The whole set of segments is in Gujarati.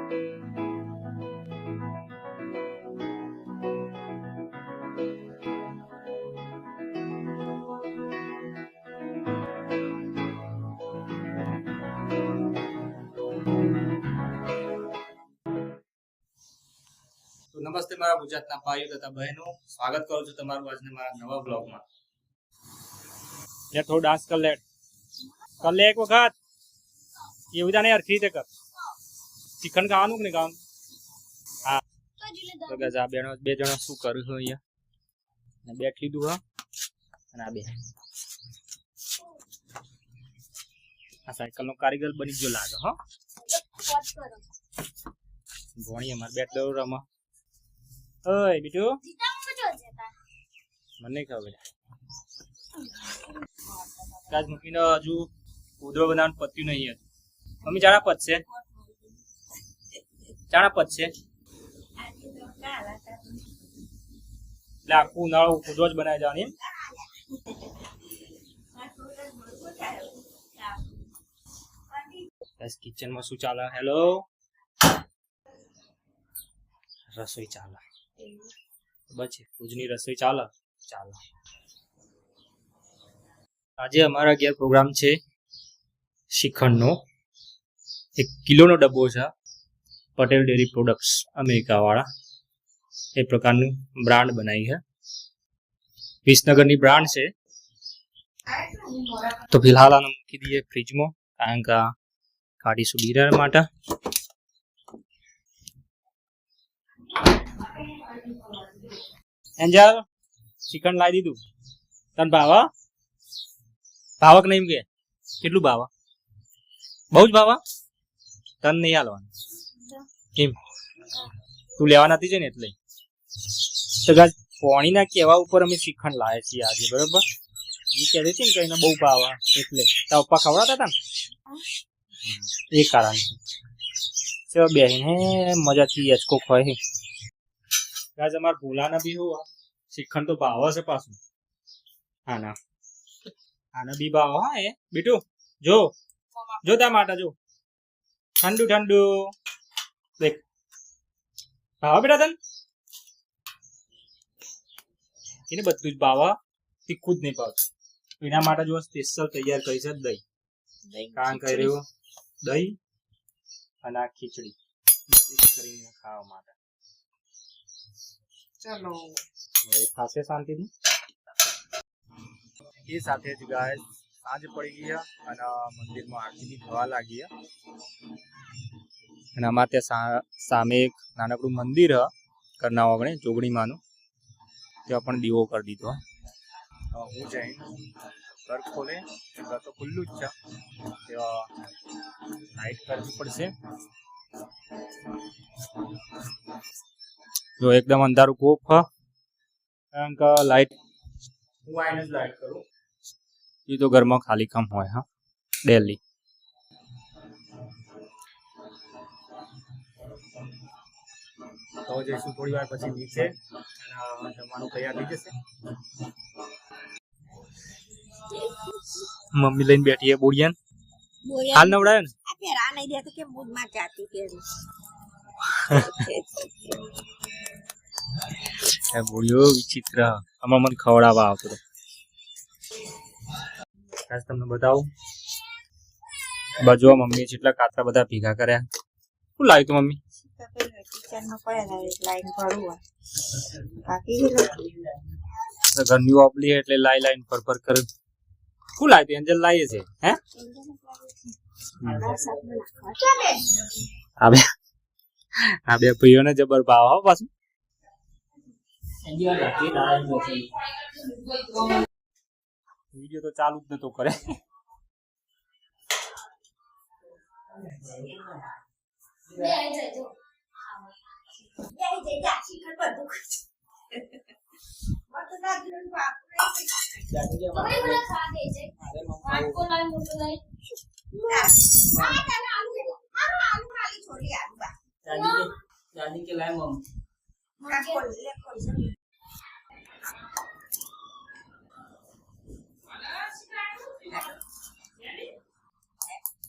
તો નમસ્તે મારા ગુજરાતના ભાઈઓ તથા બહેનો, સ્વાગત કરું છું તમારું આજના મારા નવા બ્લોગમાં. થોડો ડાન્સ કર લે એક વખત એવું જાને યાર ખરીદે કર. ચિકન ખાવાનું કે નહીં ખાવાનું? હા તો ગાઈસ આ બે જણા શું કરું છું અહીંયા બેઠ લીધું હા અને આ બે આ સાયકલ નો કારીગર બની ગયો લાગે હો. ભોણી અમાર બેટ દો રમા. ઓય બીટુ મને ખબર કાજ મમ્મીનો હજુ ઉધરો બનાવવાનું પત્યું નહીં હતું. મમ્મી ચાણા પત છે એટલે આખું ઉનાળો ઉધરો જ બનાવી જવાની એમ. કિચનમાં શું ચાલે? હેલો રસોઈ ચાલે બચે ભુજની રસોઈ ચાલે. આજે અમારા ઘેર પ્રોગ્રામ છે શ્રીખંડનો. 1 કિલોનો ડબ્બો છે. પટેલ ડેરી પ્રોડક્ટ્સ અમેરિકા વાળા એ પ્રકારનું બ્રાન્ડ બનાવી છે. વિસનગરની બ્રાન્ડ છે. તો ફિલહાલ આને મૂકી દઈએ ફ્રીજમાં કારણ કે કાઢીશું ડિનર માટે. એન્જલ ચિકન લાવી દીધું. તને ભાવક નહીં કે કેટલું ભાવા? બહુ જ ભાવા? તને નહીં હાલવાનું કેમ? તું લેવા નથી છે ને એટલે. તો ગાઈસ પોણીના કહેવા ઉપર અમે શ્રીખંડ લાવ્યા છીએ આજે, બરોબર? એ કહેે છે ને કે એને બહુ ભાવા એટલે તારા પપ્પા ખવડાવતા હતા ને એ કારણ છે. બેન હે મજાથી યચકો ખોય. ગાઈસ અમાર ભૂલાના બી હોવા શ્રીખંડ તો ભાવ છે પાછું. આના બી ભાવ હા એ બેટુ જો તા માટે જો ઠંડુ દેખ ભાવ બેટા તને એને બધું જ ભાવ. તીખું જ નહીં ભાવતું એના માટે જો સ્પેશિયલ તૈયાર કરી છે દહીં. કારણ કરી રહ્યું દહીં અને આ ખીચડી કરીને ખાવા માટે. ચલો ખાસે શાંતિથી. એ સાથે જ ગાય સાંજ પડી ગયા અને મંદિરમાં આરતી બી થવા લાગી. અને અમારે ત્યાં સામે એક નાનકડું મંદિર હ કરના ઓગણે જોગણીમાંનું, ત્યાં પણ દીવો કરી દીધો. હું જઈને ઘર ખોલે ઘર તો ખુલ્લું જ છે, ત્યાં લાઈટ કરવી પડશે. જો એકદમ અંધારું કોપ કારણ કે લાઈટ હું આઈને જ લાઈટ કરું. એ તો ઘરમાં ખાલી કામ હોય હા ડેલી. તો જઈશું થોડી વાર પછી નીચે અને જમવાનું તૈયાર થઈ જશે. મમ્મી લઈને બેઠી હે બોડિયાન. હાલ નવડાયો ને આ પેરા નહીં દે તો કે મૂડ માં જાતી પેરી એ બોડિયો વિચિત્ર અમાર મને ખવડાવવા આવતો હતો. આજ તમને બતાવું બાજુ મમ્મી જેટલા કાતરા બધા ભેગા કર્યા. શું લાવ્યું તું મમ્મી? ઘરની ઓબલી એટલે લાઈન પર કરે. શું લાવ્યું તું? એન્જલ લાવીએ છે હે? આ બે ભાઈઓને જબર ભાવ હો પાછું. વિડીયો તો ચાલુ જ નતો કરે.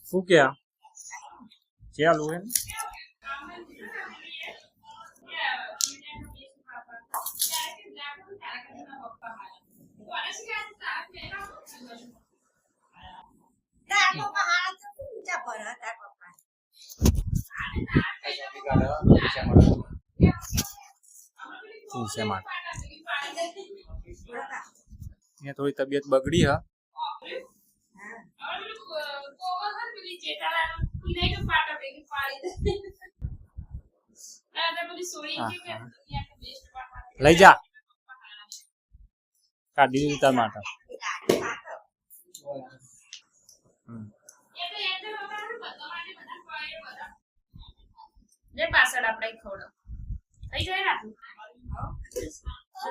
શું क्या ચાલુ है થોડી તબિયત બગડી હા લઈ જા કાઢી દીધું તાર માટે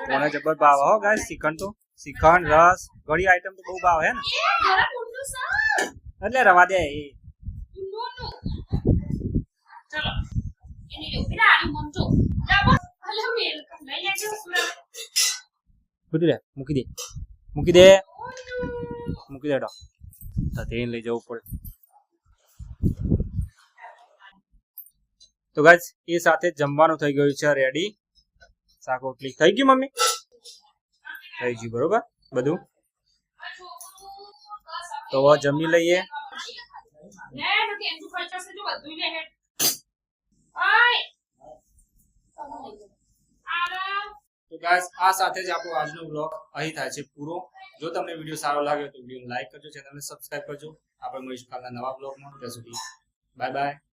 મને જબર ભાવ હો ગાઈસ શ્રીખંડ તો શ્રીખંડ રસ ઘણી આઈટમ તો બહુ ભાવ હે ને એટલે રવા દે એ મૂકી દે મૂકી દે મૂકી દે તો તેને લઈ જવું પડે તો ગાઈસ એ સાથે જમવાનું થઈ ગયું છે રેડી શાક રોટલી થઈ ગયું મમ્મી થઈ ગયું બરોબર બધું તો જમી લઈએ તો ગાઈસ આ સાથે જ આપણો આજનો વ્લોગ અહીં થાય છે પૂરો જો તમને વિડીયો સારો લાગ્યો તો વિડીયોને લાઈક કરજો ચેનલને સબસ્ક્રાઇબ કરજો આપણે મળીશું કાલના નવા વ્લોગમાં ત્યાં સુધી બાય બાય